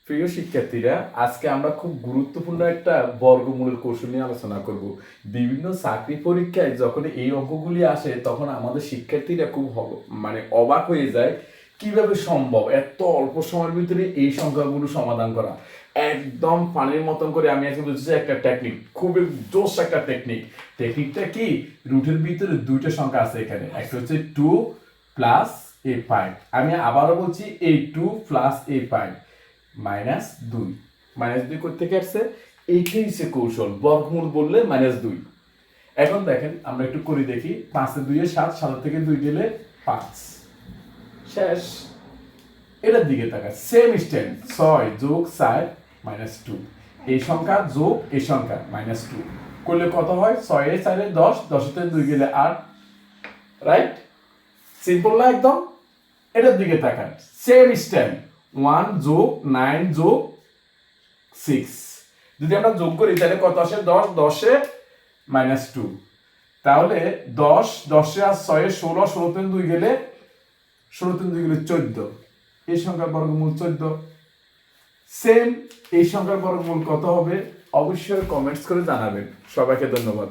প্রিয় শিক্ষার্থীরা, আজকে আমরা খুব গুরুত্বপূর্ণ একটা বর্গমূলের কৌশল নিয়ে আলোচনা করব। বিভিন্ন চাকরি পরীক্ষায় যখন এই অঙ্কগুলি আসে তখন আমাদের শিক্ষার্থীরা খুব অবাক হয়ে যায়, কিভাবে সম্ভব এত অল্প সময়ের ভিতরে এই সংখ্যাগুলো সমাধান করা। একদম পানির মতন করে আমি আজকে বলছি একটা টেকনিক, খুবই জোস একটা টেকনিকটা কি, রুটের ভিতরে দুইটা সংখ্যা আছে এখানে, একটা হচ্ছে 2 প্লাস a5। আমি আবারও বলছি এই 2 প্লাস a5 -2। -2 করতে আসছে, এইটাই হচ্ছে কৌশল। বর্গমূল বললে -2। এখন দেখেন আমরা একটু করে দেখি, 5 এ 2 এ 7, 7 থেকে 2 গেলে 5, শেষ। এটার দিকে তাকা, সেম স্ট্যান্ড, 6 যোগ 4 -2, এই সংখ্যা যোগ এই সংখ্যা -2 করলে কত হয়? 6 এ 4 এ 10, 10 থেকে 2 গেলে 8, রাইট? সিম্পল না একদম? এটার দিকে তাকান, সেম স্ট্যান্ড, 1 যোগ 9 যোগ 6, যদি আমরা যোগ করি তাহলে কত আসে? 10, 10 এ -2, তাহলে 10, 10 এ আর 6 এ 16, 16 থেকে 2 গেলে 14, এই সংখ্যার বর্গমূল 14। সেম এই সংখ্যার বর্গমূল কত হবে? অবশ্যই কমেন্টস করে জানাবেন। সবাইকে ধন্যবাদ।